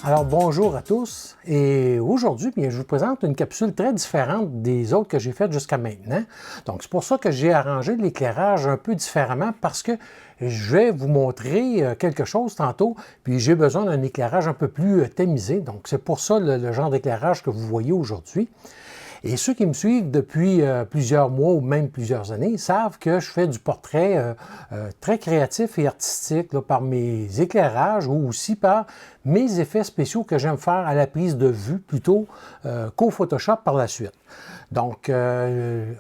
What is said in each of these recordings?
Alors bonjour à tous et aujourd'hui je vous présente une capsule très différente des autres que j'ai faites jusqu'à maintenant. Donc c'est pour ça que j'ai arrangé l'éclairage un peu différemment parce que je vais vous montrer quelque chose tantôt puis j'ai besoin d'un éclairage un peu plus tamisé. Donc c'est pour ça le genre d'éclairage que vous voyez aujourd'hui. Et ceux qui me suivent depuis plusieurs mois ou même plusieurs années savent que je fais du portrait très créatif et artistique là, par mes éclairages ou aussi par mes effets spéciaux que j'aime faire à la prise de vue plutôt qu'au Photoshop par la suite. Donc,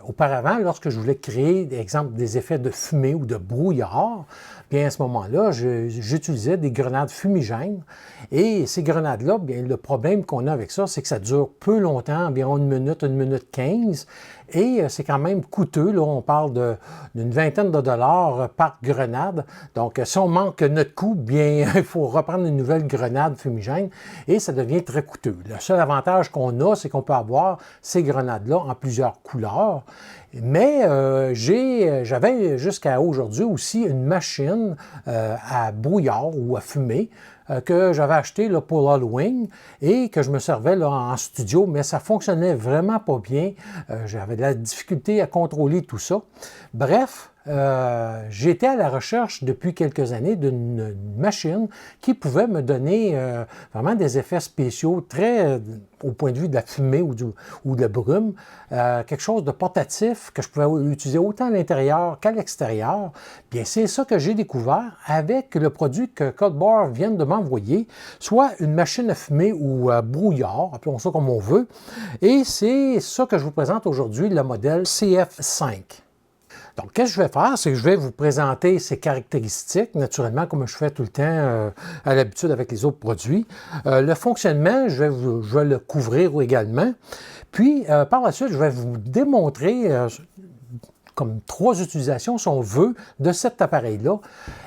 auparavant, lorsque je voulais créer, par exemple, des effets de fumée ou de brouillard, bien à ce moment-là, j'utilisais des grenades fumigènes. Et ces grenades-là, bien le problème qu'on a avec ça, c'est que ça dure peu longtemps, environ une minute 15. Et c'est quand même coûteux, là, on parle d'une vingtaine de dollars par grenade. Donc, si on manque notre coup, bien, il faut reprendre une nouvelle grenade fumigène et ça devient très coûteux. Le seul avantage qu'on a, c'est qu'on peut avoir ces grenades-là en plusieurs couleurs. Mais j'avais jusqu'à aujourd'hui aussi une machine à brouillard ou à fumée que j'avais acheté là, pour l'Halloween et que je me servais là, en studio, mais ça fonctionnait vraiment pas bien. J'avais de la difficulté à contrôler tout ça. Bref, j'étais à la recherche depuis quelques années d'une machine qui pouvait me donner vraiment des effets spéciaux très au point de vue de la fumée ou de la brume, quelque chose de portatif que je pouvais utiliser autant à l'intérieur qu'à l'extérieur. Bien, c'est ça que j'ai découvert avec le produit que Culdbar vient de m'envoyer, soit une machine à fumer ou à brouillard, appelons ça comme on veut, et c'est ça que je vous présente aujourd'hui, le modèle CF5. Donc, qu'est-ce que je vais faire? C'est que je vais vous présenter ses caractéristiques, naturellement, comme je fais tout le temps à l'habitude avec les autres produits. Le fonctionnement, je vais le couvrir également. Puis, par la suite, je vais vous démontrer comme 3 utilisations, si on veut, de cet appareil-là.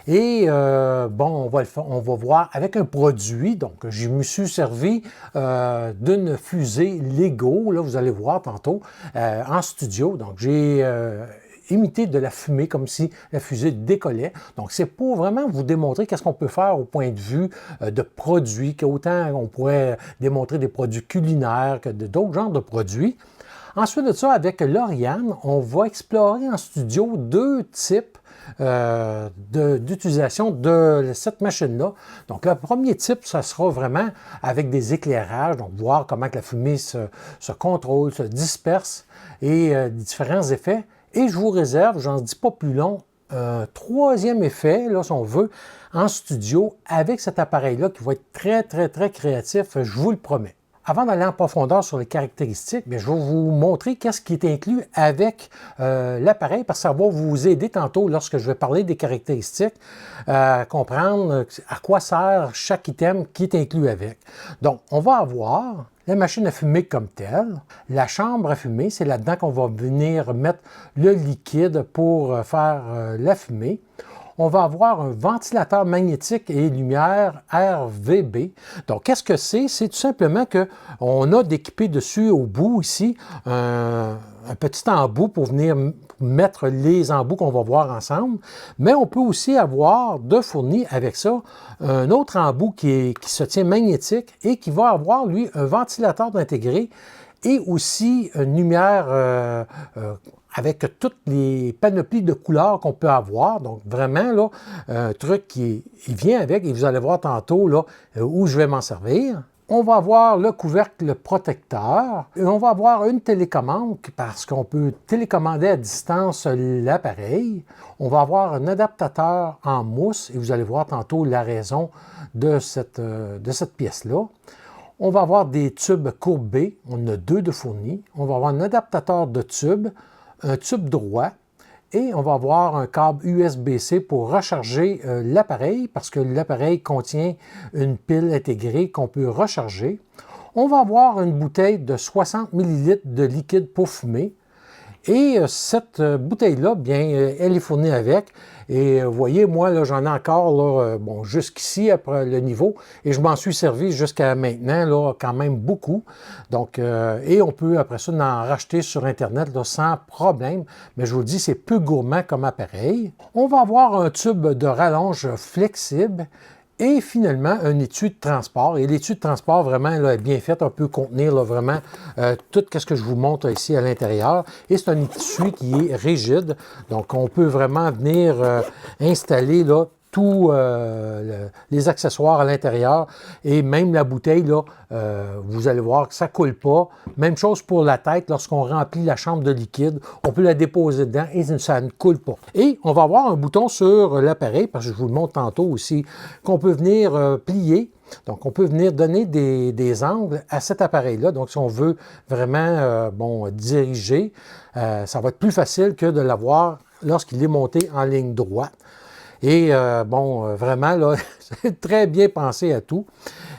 Et bon, on va voir avec un produit. Donc, je me suis servi d'une fusée Lego, là, vous allez voir tantôt, en studio. Donc, j'ai imiter de la fumée comme si la fusée décollait. Donc, c'est pour vraiment vous démontrer qu'est-ce qu'on peut faire au point de vue de produits, qu'autant on pourrait démontrer des produits culinaires que d'autres genres de produits. Ensuite de ça, avec Lauriane, on va explorer en studio 2 types d'utilisation de cette machine-là. Donc, le premier type, ça sera vraiment avec des éclairages, donc voir comment que la fumée se contrôle, se disperse et différents effets. Et je vous réserve, j'en dis pas plus long, un troisième effet, là, si on veut, en studio avec cet appareil-là qui va être très, très, très créatif, je vous le promets. Avant d'aller en profondeur sur les caractéristiques, bien, je vais vous montrer qu'est-ce qui est inclus avec l'appareil, parce que ça va vous aider tantôt, lorsque je vais parler des caractéristiques, à comprendre à quoi sert chaque item qui est inclus avec. Donc, on va avoir la machine à fumer comme telle, la chambre à fumer, c'est là-dedans qu'on va venir mettre le liquide pour faire la fumée. On va avoir un ventilateur magnétique et lumière RVB. Donc, qu'est-ce que c'est? C'est tout simplement qu'on a d'équiper dessus au bout ici un petit embout pour venir mettre les embouts qu'on va voir ensemble. Mais on peut aussi avoir de fourni avec ça un autre embout qui se tient magnétique et qui va avoir, lui, un ventilateur intégré et aussi une lumière avec toutes les panoplies de couleurs qu'on peut avoir. Donc, vraiment, là, un truc qui vient avec, et vous allez voir tantôt là, où je vais m'en servir. On va avoir le couvercle protecteur et on va avoir une télécommande parce qu'on peut télécommander à distance l'appareil. On va avoir un adaptateur en mousse et vous allez voir tantôt la raison de cette pièce-là. On va avoir des tubes courbés, on en a 2 de fournis. On va avoir un adaptateur de tubes, un tube droit et on va avoir un câble USB-C pour recharger l'appareil parce que l'appareil contient une pile intégrée qu'on peut recharger. On va avoir une bouteille de 60 ml de liquide pour fumer Et cette bouteille-là, bien, elle est fournie avec. Et vous voyez, moi, là, j'en ai encore, là, bon, jusqu'ici, après le niveau, et je m'en suis servi jusqu'à maintenant, là, quand même beaucoup. Donc, et on peut, après ça, en racheter sur Internet, là, sans problème. Mais je vous le dis, c'est peu gourmand comme appareil. On va avoir un tube de rallonge flexible. Et finalement, un étui de transport. Et l'étui de transport, vraiment, là, est bien fait. On peut contenir là, vraiment tout ce que je vous montre ici à l'intérieur. Et c'est un étui qui est rigide. Donc, on peut vraiment venir installer là, tous les accessoires à l'intérieur et même la bouteille, là, vous allez voir que ça ne coule pas. Même chose pour la tête, lorsqu'on remplit la chambre de liquide, on peut la déposer dedans et ça ne coule pas. Et on va avoir un bouton sur l'appareil, parce que je vous le montre tantôt aussi, qu'on peut venir plier. Donc, on peut venir donner des angles à cet appareil-là. Donc, si on veut vraiment bon, diriger, ça va être plus facile que de l'avoir lorsqu'il est monté en ligne droite. Et bon, vraiment, là, c'est très bien pensé à tout.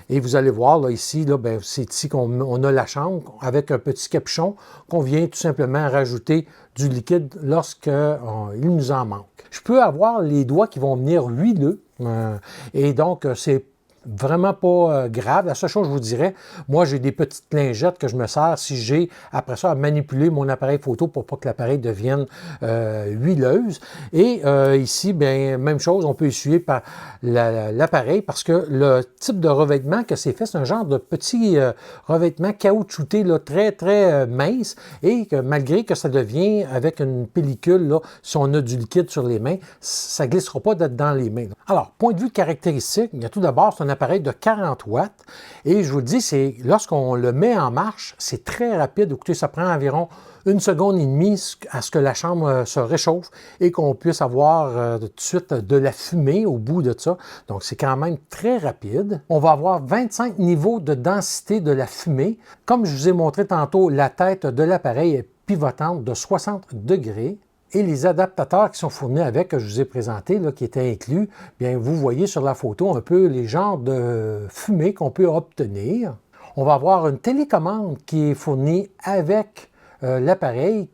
Et vous allez voir, là, ici, là, c'est ici qu'on a la chambre avec un petit capuchon qu'on vient tout simplement rajouter du liquide lorsqu'il nous en manque. Je peux avoir les doigts qui vont venir huileux. Et donc, c'est vraiment pas grave. La seule chose que je vous dirais, moi, j'ai des petites lingettes que je me sers si j'ai, après ça, à manipuler mon appareil photo pour pas que l'appareil devienne huileuse. Et ici, bien, même chose, on peut essuyer par l'appareil parce que le type de revêtement que c'est fait, c'est un genre de petit revêtement caoutchouté, là, très, très mince et que malgré que ça devient avec une pellicule, là, si on a du liquide sur les mains, ça ne glissera pas dans les mains. Alors, point de vue caractéristique, il y a tout d'abord, c'est un appareil de 40 watts et je vous le dis, c'est lorsqu'on le met en marche, c'est très rapide. Écoutez, ça prend environ 1 seconde et demie à ce que la chambre se réchauffe et qu'on puisse avoir tout de suite de la fumée au bout de ça. Donc, c'est quand même très rapide. On va avoir 25 niveaux de densité de la fumée. Comme je vous ai montré tantôt, la tête de l'appareil est pivotante de 60 degrés. Et les adaptateurs qui sont fournis avec, que je vous ai présentés, là, qui étaient inclus, bien, vous voyez sur la photo un peu les genres de fumée qu'on peut obtenir. On va avoir une télécommande qui est fournie avec l'appareil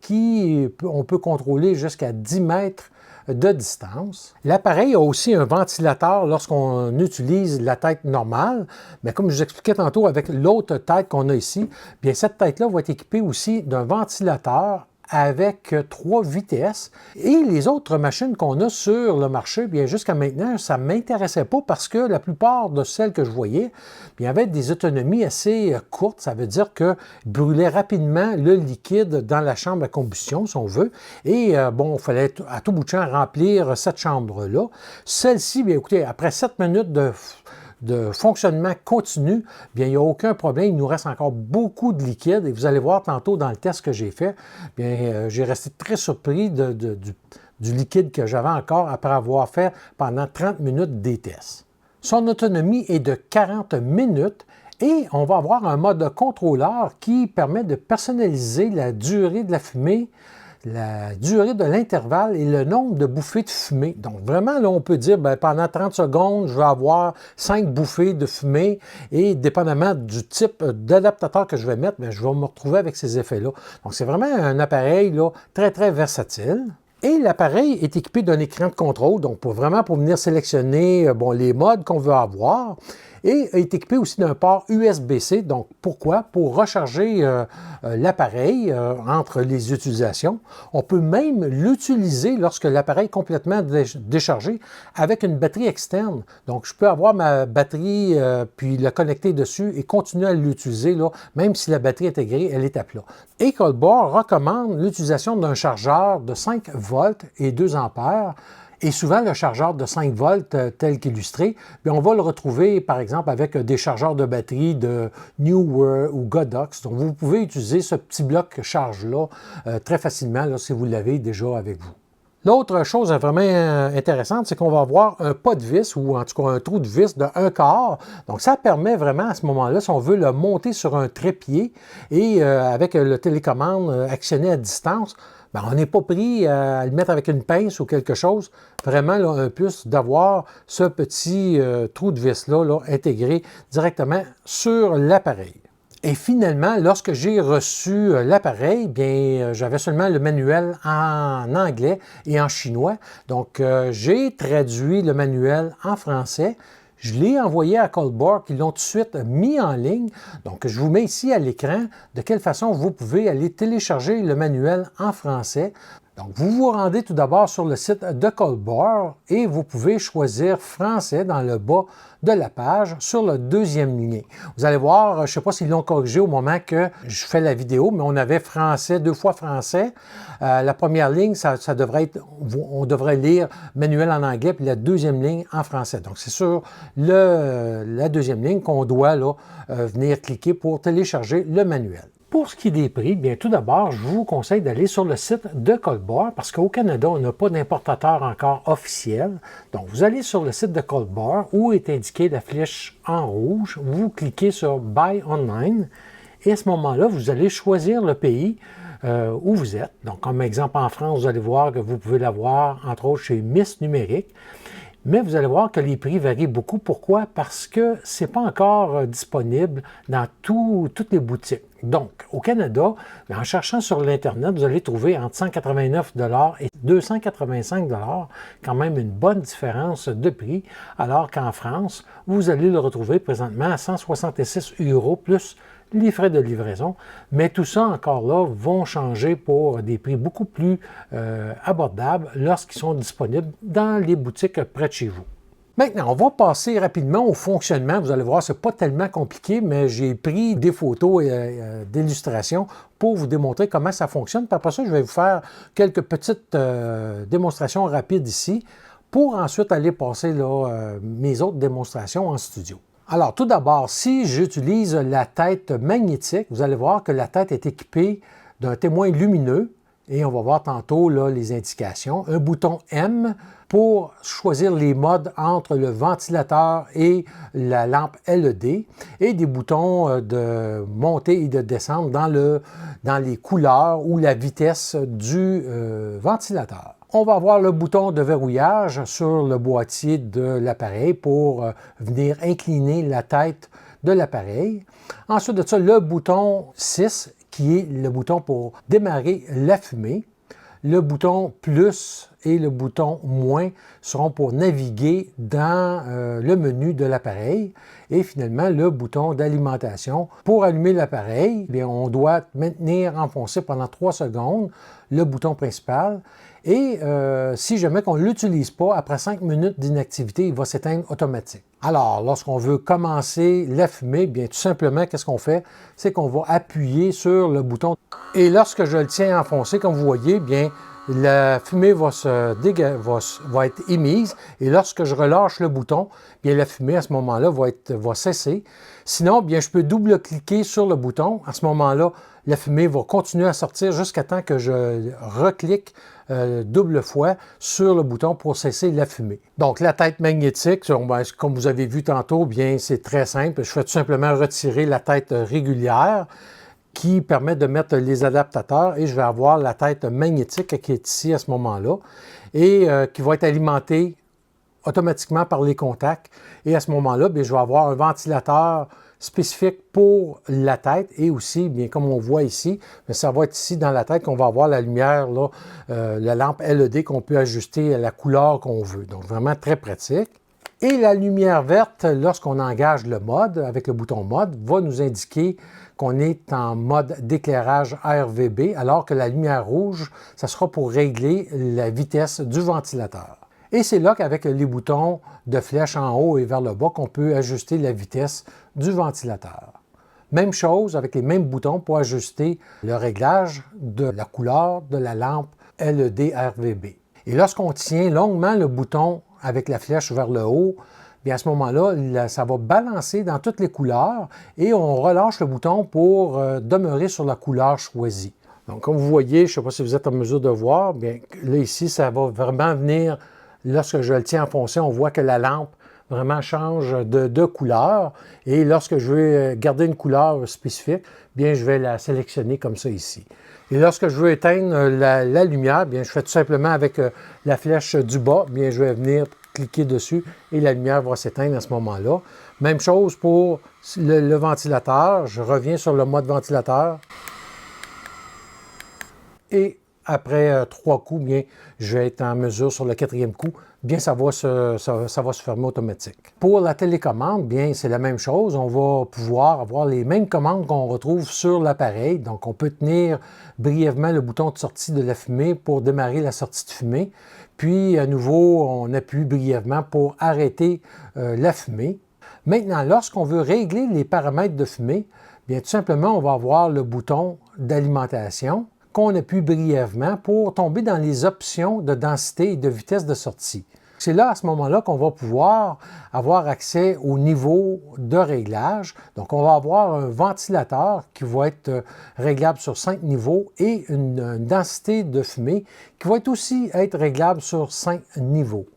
on peut contrôler jusqu'à 10 mètres de distance. L'appareil a aussi un ventilateur lorsqu'on utilise la tête normale, mais comme je vous expliquais tantôt avec l'autre tête qu'on a ici, bien cette tête-là va être équipée aussi d'un ventilateur avec 3 vitesses. Et les autres machines qu'on a sur le marché, bien jusqu'à maintenant, ça ne m'intéressait pas parce que la plupart de celles que je voyais, bien, avaient des autonomies assez courtes. Ça veut dire que brûlait rapidement le liquide dans la chambre à combustion, si on veut. Et bon, il fallait à tout bout de champ remplir cette chambre-là. Celle-ci, bien écoutez, après 7 minutes de fonctionnement continu, bien, il n'y a aucun problème. Il nous reste encore beaucoup de liquide. Et vous allez voir tantôt dans le test que j'ai fait, bien, j'ai resté très surpris du liquide que j'avais encore après avoir fait pendant 30 minutes des tests. Son autonomie est de 40 minutes et on va avoir un mode contrôleur qui permet de personnaliser la durée de la fumée, la durée de l'intervalle et le nombre de bouffées de fumée. Donc vraiment, là, on peut dire, bien, pendant 30 secondes, je vais avoir 5 bouffées de fumée et dépendamment du type d'adaptateur que je vais mettre, bien, je vais me retrouver avec ces effets-là. Donc c'est vraiment un appareil là, très, très versatile. Et l'appareil est équipé d'un écran de contrôle, donc pour venir sélectionner bon, les modes qu'on veut avoir. Et est équipé aussi d'un port USB-C. Donc, pourquoi? Pour recharger l'appareil entre les utilisations. On peut même l'utiliser lorsque l'appareil est complètement déchargé avec une batterie externe. Donc, je peux avoir ma batterie puis la connecter dessus et continuer à l'utiliser, là, même si la batterie intégrée, elle est à plat. Et Colbor recommande l'utilisation d'un chargeur de 5 volts et 2 ampères. Et souvent, le chargeur de 5 volts, tel qu'illustré, on va le retrouver, par exemple, avec des chargeurs de batterie de Neewer ou Godox. Donc, vous pouvez utiliser ce petit bloc charge-là très facilement là, si vous l'avez déjà avec vous. L'autre chose vraiment intéressante, c'est qu'on va avoir un pas de vis, ou en tout cas un trou de vis de 1/4. Donc, ça permet vraiment à ce moment-là, si on veut le monter sur un trépied et avec le télécommande actionné à distance, bien, on n'est pas pris à le mettre avec une pince ou quelque chose. Vraiment, là, un plus d'avoir ce petit trou de vis-là là, intégré directement sur l'appareil. Et finalement, lorsque j'ai reçu l'appareil, bien, j'avais seulement le manuel en anglais et en chinois. Donc, j'ai traduit le manuel en français. Je l'ai envoyé à Coldbar qui l'ont tout de suite mis en ligne. Donc, je vous mets ici à l'écran de quelle façon vous pouvez aller télécharger le manuel en français. Donc, vous vous rendez tout d'abord sur le site de Coldbar et vous pouvez choisir français dans le bas de la page sur le deuxième lien. Vous allez voir, je ne sais pas s'ils l'ont corrigé au moment que je fais la vidéo, mais on avait français, 2 fois français. La première ligne, ça devrait être, on devrait lire manuel en anglais, puis la deuxième ligne en français. Donc, c'est sur la deuxième ligne qu'on doit là, venir cliquer pour télécharger le manuel. Pour ce qui est des prix, bien tout d'abord, je vous conseille d'aller sur le site de Coldbar parce qu'au Canada, on n'a pas d'importateur encore officiel. Donc, vous allez sur le site de Coldbar où est indiquée la flèche en rouge. Vous cliquez sur Buy Online et à ce moment-là, vous allez choisir le pays où vous êtes. Donc, comme exemple en France, vous allez voir que vous pouvez l'avoir, entre autres, chez Miss Numérique. Mais vous allez voir que les prix varient beaucoup. Pourquoi? Parce que ce n'est pas encore disponible dans toutes les boutiques. Donc, au Canada, en cherchant sur l'Internet, vous allez trouver entre 189 $ et 285 $, quand même une bonne différence de prix, alors qu'en France, vous allez le retrouver présentement à 166 € plus les frais de livraison, mais tout ça encore là vont changer pour des prix beaucoup plus abordables lorsqu'ils sont disponibles dans les boutiques près de chez vous. Maintenant, on va passer rapidement au fonctionnement. Vous allez voir, ce n'est pas tellement compliqué, mais j'ai pris des photos d'illustrations pour vous démontrer comment ça fonctionne. Puis après ça, je vais vous faire quelques petites démonstrations rapides ici pour ensuite aller passer là, mes autres démonstrations en studio. Alors, tout d'abord, si j'utilise la tête magnétique, vous allez voir que la tête est équipée d'un témoin lumineux et on va voir tantôt là, les indications. Un bouton M pour choisir les modes entre le ventilateur et la lampe LED et des boutons de montée et de descente dans les couleurs ou la vitesse du ventilateur. On va avoir le bouton de verrouillage sur le boîtier de l'appareil pour venir incliner la tête de l'appareil. Ensuite de ça, le bouton 6 qui est le bouton pour démarrer la fumée. Le bouton plus et le bouton moins seront pour naviguer dans le menu de l'appareil. Et finalement, le bouton d'alimentation. Pour allumer l'appareil, on doit maintenir enfoncé pendant 3 secondes le bouton principal. Et si jamais on ne l'utilise pas, après 5 minutes d'inactivité, il va s'éteindre automatiquement. Alors, lorsqu'on veut commencer la fumée, bien tout simplement, qu'est-ce qu'on fait? C'est qu'on va appuyer sur le bouton. Et lorsque je le tiens enfoncé, comme vous voyez, bien la fumée va être émise. Et lorsque je relâche le bouton, bien la fumée à ce moment-là va cesser. Sinon, bien je peux double-cliquer sur le bouton. À ce moment-là, la fumée va continuer à sortir jusqu'à temps que je reclique double fois sur le bouton pour cesser la fumée. Donc, la tête magnétique, comme vous avez vu tantôt, bien c'est très simple. Je fais tout simplement retirer la tête régulière qui permet de mettre les adaptateurs et je vais avoir la tête magnétique qui est ici à ce moment-là et qui va être alimentée automatiquement par les contacts. Et à ce moment-là, bien, je vais avoir un ventilateur spécifique pour la tête et aussi, bien comme on voit ici, bien, ça va être ici dans la tête qu'on va avoir la lumière, là, la lampe LED qu'on peut ajuster à la couleur qu'on veut. Donc vraiment très pratique. Et la lumière verte, lorsqu'on engage le mode, avec le bouton mode, va nous indiquer qu'on est en mode d'éclairage RVB, alors que la lumière rouge, ça sera pour régler la vitesse du ventilateur. Et c'est là qu'avec les boutons de flèche en haut et vers le bas qu'on peut ajuster la vitesse du ventilateur. Même chose avec les mêmes boutons pour ajuster le réglage de la couleur de la lampe LED RVB. Et lorsqu'on tient longuement le bouton avec la flèche vers le haut, bien à ce moment-là, ça va balancer dans toutes les couleurs et on relâche le bouton pour demeurer sur la couleur choisie. Donc, comme vous voyez, je ne sais pas si vous êtes en mesure de voir, bien là ici, ça va vraiment venir, lorsque je le tiens enfoncé, on voit que la lampe vraiment change de couleur et lorsque je veux garder une couleur spécifique, bien je vais la sélectionner comme ça ici. Et lorsque je veux éteindre la lumière, bien je fais tout simplement avec la flèche du bas, bien je vais venir cliquer dessus et la lumière va s'éteindre à ce moment-là. Même chose pour le ventilateur. Je reviens sur le mode ventilateur. Et après 3 coups, bien, je vais être en mesure sur le 4e coup, bien, ça va se fermer automatique. Pour la télécommande, bien, c'est la même chose. On va pouvoir avoir les mêmes commandes qu'on retrouve sur l'appareil. Donc, on peut tenir brièvement le bouton de sortie de la fumée pour démarrer la sortie de fumée. Puis, à nouveau, on appuie brièvement pour arrêter la fumée. Maintenant, lorsqu'on veut régler les paramètres de fumée, bien, tout simplement, on va avoir le bouton d'alimentation qu'on appuie brièvement pour tomber dans les options de densité et de vitesse de sortie. C'est là, à ce moment-là, qu'on va pouvoir avoir accès au niveau de réglage. Donc, on va avoir un ventilateur qui va être réglable sur 5 niveaux et une densité de fumée qui va aussi être réglable sur 5 niveaux.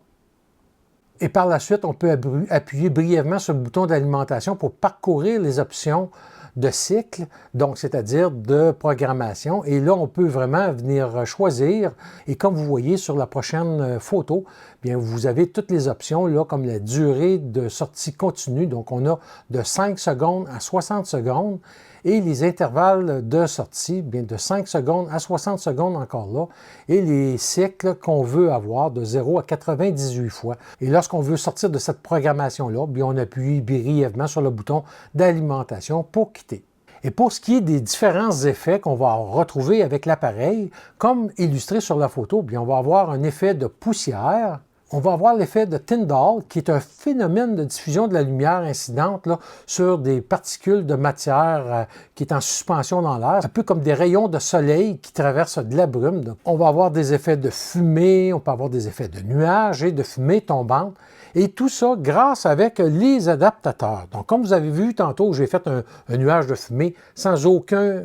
Et par la suite, on peut appuyer brièvement sur le bouton d'alimentation pour parcourir les options de cycle, donc c'est-à-dire de programmation. Et là, on peut vraiment venir choisir. Et comme vous voyez sur la prochaine photo, bien, vous avez toutes les options, là, comme la durée de sortie continue. Donc, on a de 5 secondes à 60 secondes. Et les intervalles de sortie, bien, de 5 secondes à 60 secondes encore là. Et les cycles qu'on veut avoir de 0 à 98 fois. Et lorsqu'on veut sortir de cette programmation-là, bien, on appuie brièvement sur le bouton d'alimentation pour quitter. Et pour ce qui est des différents effets qu'on va retrouver avec l'appareil, comme illustré sur la photo, bien, on va avoir un effet de poussière. On va avoir l'effet de Tyndall, qui est un phénomène de diffusion de la lumière incidente là, sur des particules de matière qui est en suspension dans l'air, un peu comme des rayons de soleil qui traversent de la brume. Donc, on va avoir des effets de fumée, on peut avoir des effets de nuages et de fumée tombante. Et tout ça grâce avec les adaptateurs. Donc, comme vous avez vu tantôt, j'ai fait un nuage de fumée sans aucun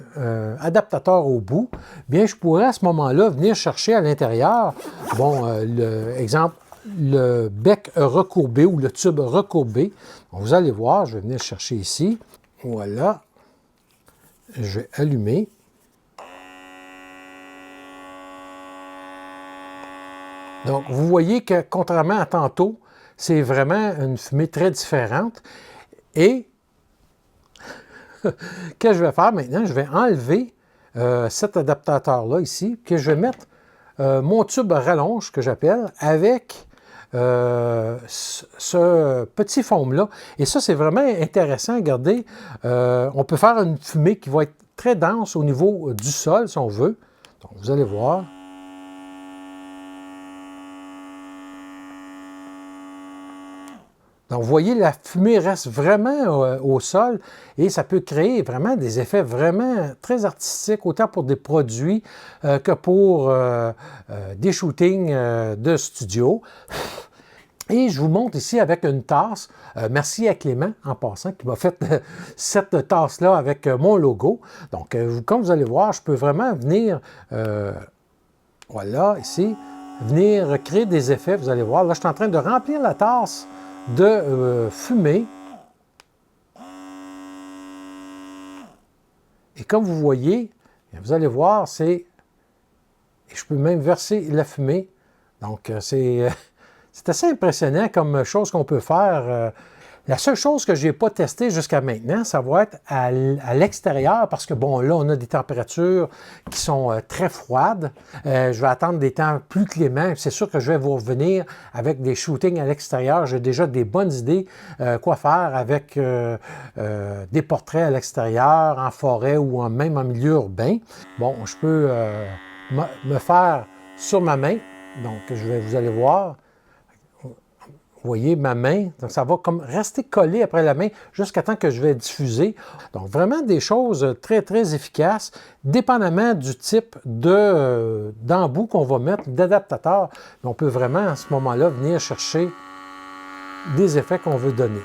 adaptateur au bout. Bien, je pourrais à ce moment-là venir chercher à l'intérieur, bon, exemple, le bec recourbé ou le tube recourbé. Donc, vous allez voir, je vais venir chercher ici. Voilà. Je vais allumer. Donc, vous voyez que contrairement à tantôt, c'est vraiment une fumée très différente. Et qu'est-ce que je vais faire maintenant? Je vais enlever cet adaptateur-là ici, que je vais mettre mon tube rallonge, que j'appelle, avec ce petit foam-là. Et ça, c'est vraiment intéressant. Regardez, on peut faire une fumée qui va être très dense au niveau du sol, si on veut. Donc, vous allez voir. Donc, vous voyez, la fumée reste vraiment au sol et ça peut créer vraiment des effets vraiment très artistiques, autant pour des produits que pour des shootings de studio. Et je vous montre ici avec une tasse. Merci à Clément, en passant, qui m'a fait cette tasse-là avec mon logo. Donc, comme vous allez voir, je peux vraiment venir, voilà, ici, venir créer des effets. Vous allez voir, là, je suis en train de remplir la tasse de fumée. Et comme vous voyez, vous allez voir, et je peux même verser la fumée. Donc, c'est assez impressionnant comme chose qu'on peut faire. La seule chose que je n'ai pas testé jusqu'à maintenant, ça va être à l'extérieur, parce que, bon, là, on a des températures qui sont très froides. Je vais attendre des temps plus cléments. C'est sûr que je vais vous revenir avec des shootings à l'extérieur. J'ai déjà des bonnes idées quoi faire avec des portraits à l'extérieur, en forêt ou même en milieu urbain. Bon, je peux me faire sur ma main. Donc, vous allez voir. Vous voyez ma main, donc ça va comme rester collé après la main jusqu'à temps que je vais diffuser. Donc vraiment des choses très très efficaces, dépendamment du type d'embout qu'on va mettre, d'adaptateur. On peut vraiment à ce moment-là venir chercher des effets qu'on veut donner.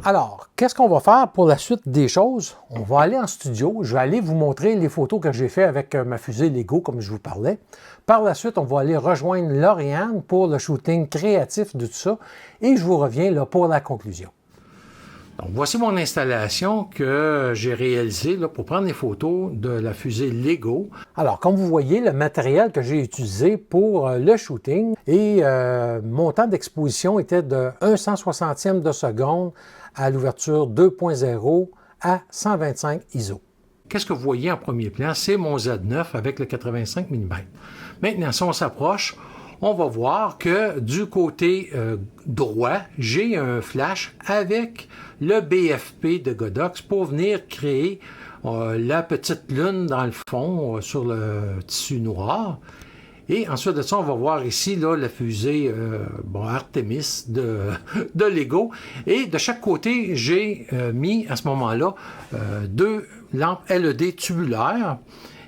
Alors, qu'est-ce qu'on va faire pour la suite des choses? On va aller en studio. Je vais aller vous montrer les photos que j'ai faites avec ma fusée Lego, comme je vous parlais. Par la suite, on va aller rejoindre Lauriane pour le shooting créatif de tout ça. Et je vous reviens là pour la conclusion. Donc, voici mon installation que j'ai réalisée là, pour prendre les photos de la fusée LEGO. Alors, comme vous voyez, le matériel que j'ai utilisé pour le shooting et mon temps d'exposition était de 1/160e de seconde à l'ouverture 2.0 à 125 ISO. Qu'est-ce que vous voyez en premier plan? C'est mon Z9 avec le 85 mm. Maintenant, si on s'approche, on va voir que du côté droit, j'ai un flash avec le BFP de Godox pour venir créer la petite lune dans le fond sur le tissu noir. Et ensuite de ça, on va voir ici là, la fusée Artemis de LEGO. Et de chaque côté, j'ai mis à ce moment-là 2 lampes LED tubulaires.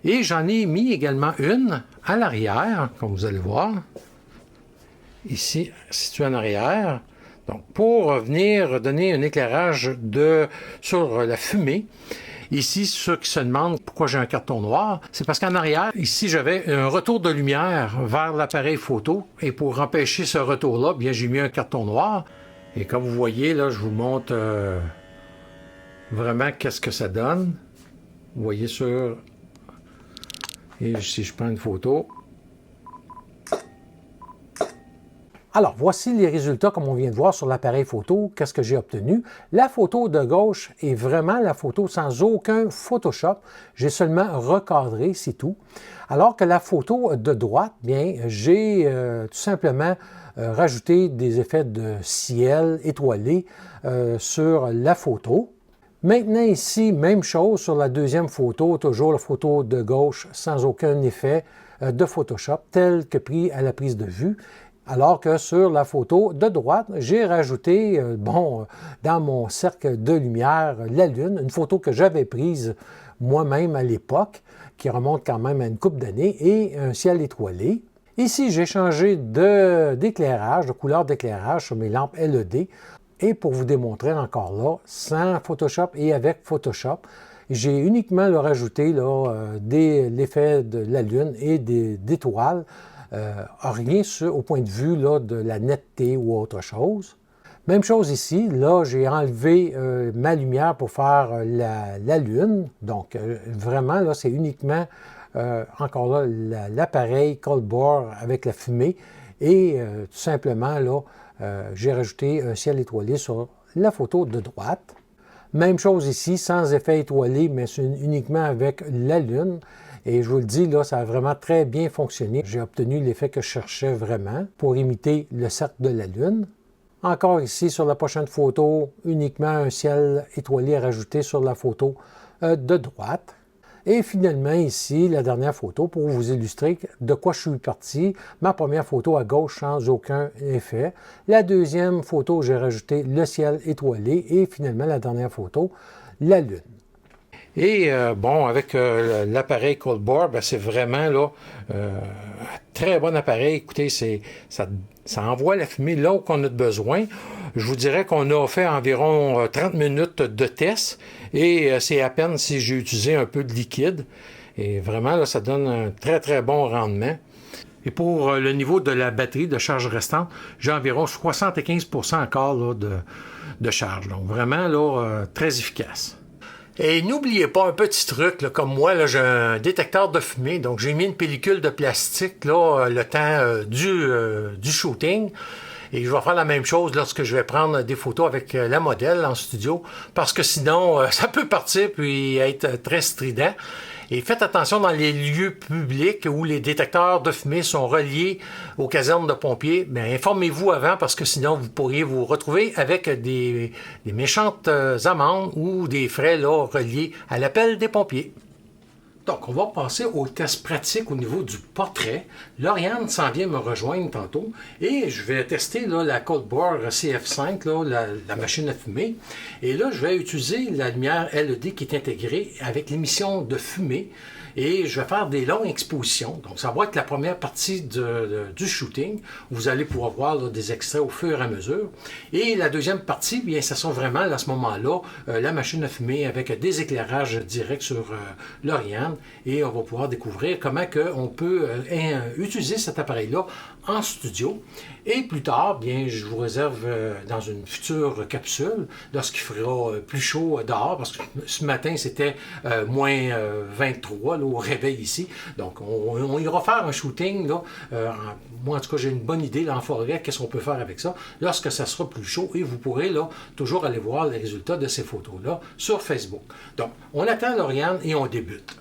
Et j'en ai mis également une à l'arrière, comme vous allez voir. Ici, situé en arrière. Donc, pour venir donner un éclairage sur la fumée. Ici, ceux qui se demandent pourquoi j'ai un carton noir, c'est parce qu'en arrière, ici, j'avais un retour de lumière vers l'appareil photo. Et pour empêcher ce retour-là, bien, j'ai mis un carton noir. Et comme vous voyez, là, je vous montre vraiment qu'est-ce que ça donne. Vous voyez sur... Et si je prends une photo... Alors, voici les résultats comme on vient de voir sur l'appareil photo. Qu'est-ce que j'ai obtenu? La photo de gauche est vraiment la photo sans aucun Photoshop. J'ai seulement recadré, c'est tout. Alors que la photo de droite, bien, j'ai tout simplement rajouté des effets de ciel étoilé sur la photo. Maintenant ici, même chose sur la deuxième photo, toujours la photo de gauche sans aucun effet de Photoshop, tel que pris à la prise de vue. Alors que sur la photo de droite, j'ai rajouté, dans mon cercle de lumière, la Lune, une photo que j'avais prise moi-même à l'époque, qui remonte quand même à une couple d'années, et un ciel étoilé. Ici, j'ai changé d'éclairage, de couleur d'éclairage sur mes lampes LED. Et pour vous démontrer encore là, sans Photoshop et avec Photoshop, j'ai uniquement rajouté l'effet de la Lune et d'étoiles. Rien au point de vue là, de la netteté ou autre chose. Même chose ici, là j'ai enlevé ma lumière pour faire la Lune. Donc vraiment, là c'est uniquement encore là l'appareil cold bore avec la fumée. Et tout simplement, là, j'ai rajouté un ciel étoilé sur la photo de droite. Même chose ici, sans effet étoilé, mais uniquement avec la Lune. Et je vous le dis, là, ça a vraiment très bien fonctionné. J'ai obtenu l'effet que je cherchais vraiment pour imiter le cercle de la Lune. Encore ici, sur la prochaine photo, uniquement un ciel étoilé rajouté sur la photo de droite. Et finalement, ici, la dernière photo pour vous illustrer de quoi je suis parti. Ma première photo à gauche sans aucun effet. La deuxième photo, j'ai rajouté le ciel étoilé. Et finalement, la dernière photo, la Lune. Et avec l'appareil Cold Bore, c'est vraiment là, très bon appareil. Écoutez, ça envoie la fumée là où on a besoin. Je vous dirais qu'on a fait environ 30 minutes de test et c'est à peine si j'ai utilisé un peu de liquide. Et vraiment, là, ça donne un très, très bon rendement. Et pour le niveau de la batterie de charge restante, j'ai environ 75% encore là, de charge. Donc vraiment, là, très efficace. Et n'oubliez pas un petit truc, là, comme moi, là, j'ai un détecteur de fumée, donc j'ai mis une pellicule de plastique là, le temps du shooting. Et je vais faire la même chose lorsque je vais prendre des photos avec la modèle en studio, parce que sinon, ça peut partir puis être très strident. Et faites attention dans les lieux publics où les détecteurs de fumée sont reliés aux casernes de pompiers. Bien, informez-vous avant parce que sinon vous pourriez vous retrouver avec des méchantes amendes ou des frais là, reliés à l'appel des pompiers. Donc, on va passer au test pratique au niveau du portrait. Lauriane s'en vient me rejoindre tantôt et je vais tester là, la Cold Bore CF5, là, la machine à fumer. Et là, je vais utiliser la lumière LED qui est intégrée avec l'émission de fumée. Et je vais faire des longues expositions. Donc, ça va être la première partie du shooting. Vous allez pouvoir voir là, des extraits au fur et à mesure. Et la deuxième partie, bien, ça sera vraiment à ce moment-là la machine à fumer avec des éclairages directs sur l'Oriane. Et on va pouvoir découvrir comment on peut utiliser cet appareil-là en studio. Et plus tard, bien, je vous réserve dans une future capsule, lorsqu'il fera plus chaud dehors, parce que ce matin, c'était moins 23 là, au réveil ici. Donc, on ira faire un shooting. Là, moi, en tout cas, j'ai une bonne idée là, en forêt, qu'est-ce qu'on peut faire avec ça, lorsque ça sera plus chaud. Et vous pourrez là, toujours aller voir les résultats de ces photos-là sur Facebook. Donc, on attend l'Oriane et on débute.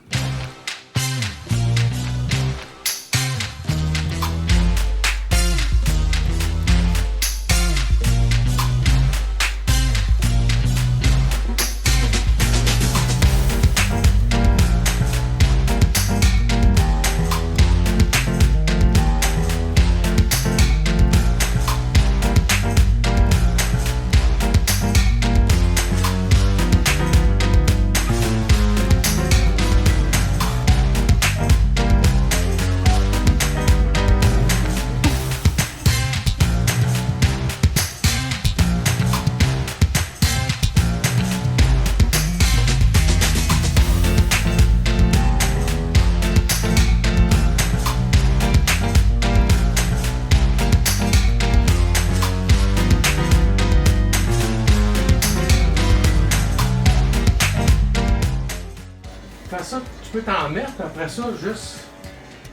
Ça, tu peux t'en mettre, après ça, juste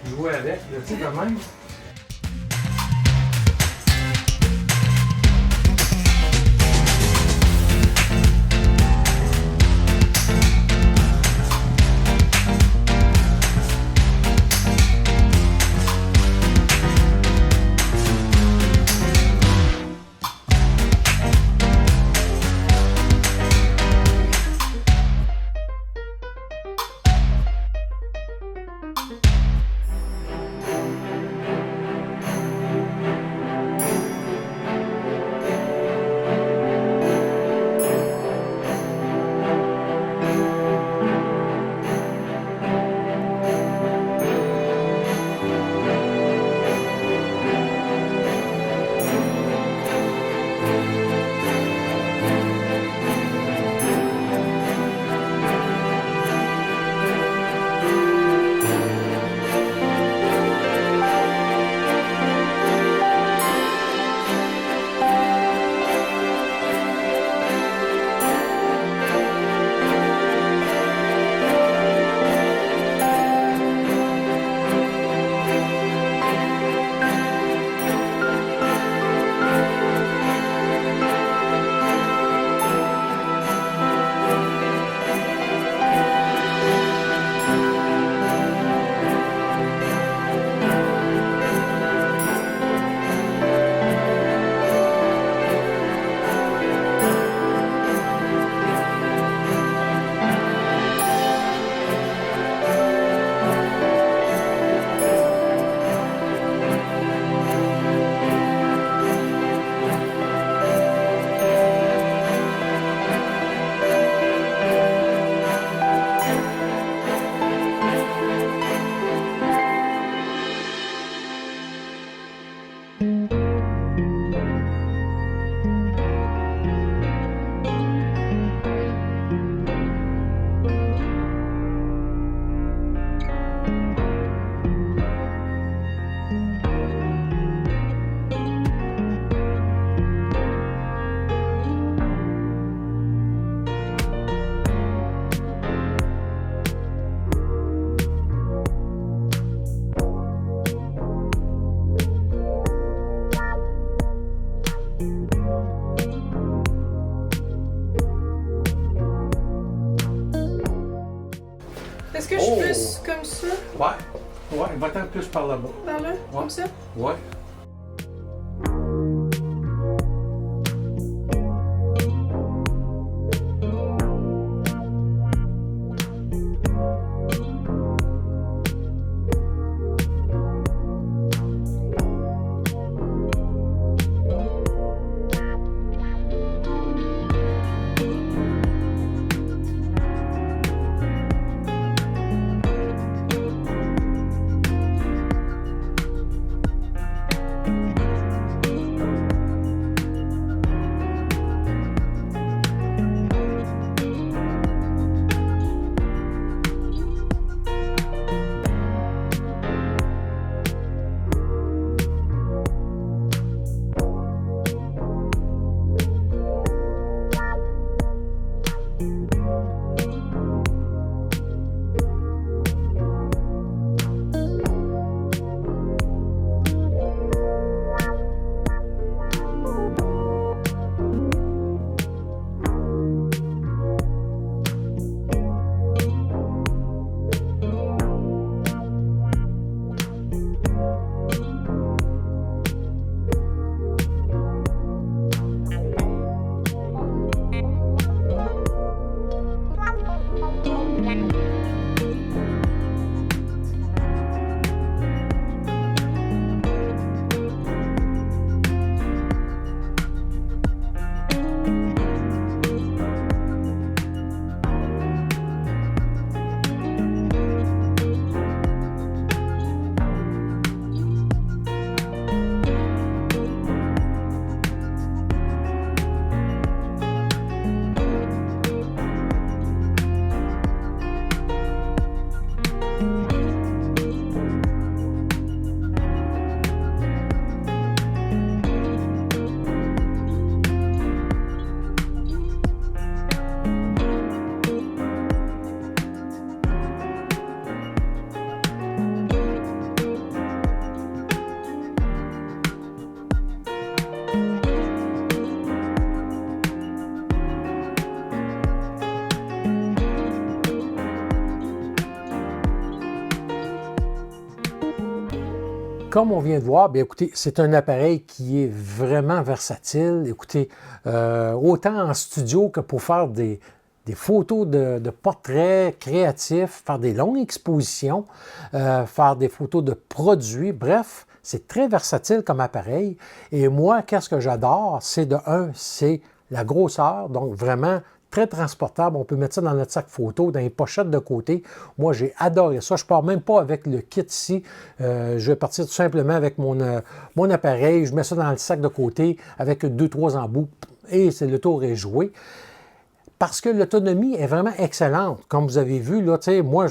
jouer avec, tu sais, de même. Est-ce que je suis plus comme ça? Ouais, va-t'en plus par là-bas. Par là? Comme ça? Ouais. Comme on vient de voir, bien écoutez, c'est un appareil qui est vraiment versatile. Écoutez, autant en studio que pour faire des photos de portraits créatifs, faire des longues expositions, faire des photos de produits, bref, c'est très versatile comme appareil. Et moi, qu'est-ce que j'adore? C'est c'est la grosseur, donc vraiment très transportable. On peut mettre ça dans notre sac photo, dans les pochettes de côté. Moi, j'ai adoré ça. Je ne pars même pas avec le kit ici. Je vais partir tout simplement avec mon appareil. Je mets ça dans le sac de côté avec 2-3 embouts et le tour est joué. Parce que l'autonomie est vraiment excellente. Comme vous avez vu, là, moi,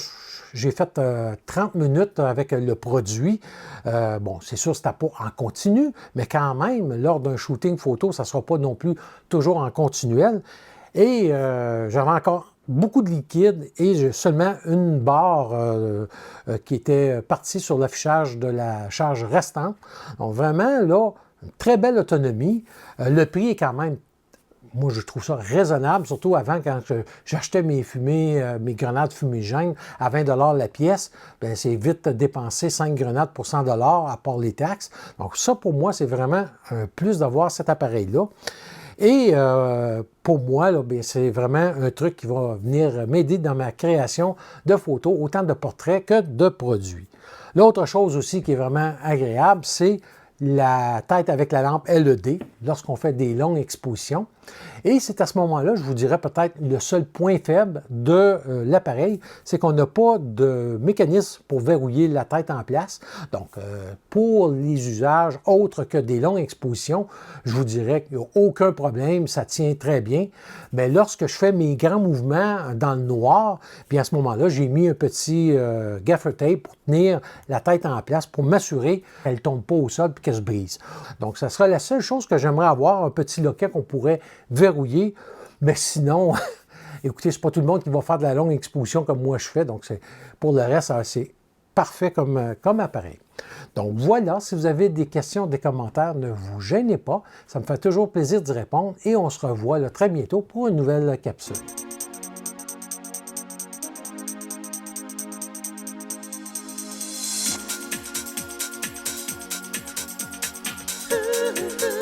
j'ai fait 30 minutes avec le produit. Bon, c'est sûr, ce n'était pas en continu, mais quand même, lors d'un shooting photo, ça ne sera pas non plus toujours en continuel. Et j'avais encore beaucoup de liquide et j'ai seulement une barre qui était partie sur l'affichage de la charge restante. Donc vraiment, là, une très belle autonomie. Le prix est quand même, moi, je trouve ça raisonnable, surtout avant, quand j'achetais mes grenades fumigènes à 20 $ la pièce, bien, c'est vite dépensé 5 grenades pour 100 $ à part les taxes. Donc ça, pour moi, c'est vraiment un plus d'avoir cet appareil-là. Et pour moi, c'est vraiment un truc qui va venir m'aider dans ma création de photos, autant de portraits que de produits. L'autre chose aussi qui est vraiment agréable, c'est la tête avec la lampe LED lorsqu'on fait des longues expositions. Et c'est à ce moment-là, je vous dirais peut-être le seul point faible de l'appareil, c'est qu'on n'a pas de mécanisme pour verrouiller la tête en place. Donc, pour les usages autres que des longues expositions, je vous dirais qu'il n'y a aucun problème, ça tient très bien. Mais lorsque je fais mes grands mouvements dans le noir, puis à ce moment-là, j'ai mis un petit gaffer tape pour tenir la tête en place, pour m'assurer qu'elle ne tombe pas au sol et qu'elle se brise. Donc, ça sera la seule chose que j'aimerais avoir, un petit loquet qu'on pourrait verrouiller. Mais sinon, écoutez, c'est pas tout le monde qui va faire de la longue exposition comme moi je fais. Donc, pour le reste, c'est parfait comme appareil. Donc voilà, si vous avez des questions, des commentaires, ne vous gênez pas. Ça me fait toujours plaisir d'y répondre et on se revoit là, très bientôt pour une nouvelle capsule. Ooh.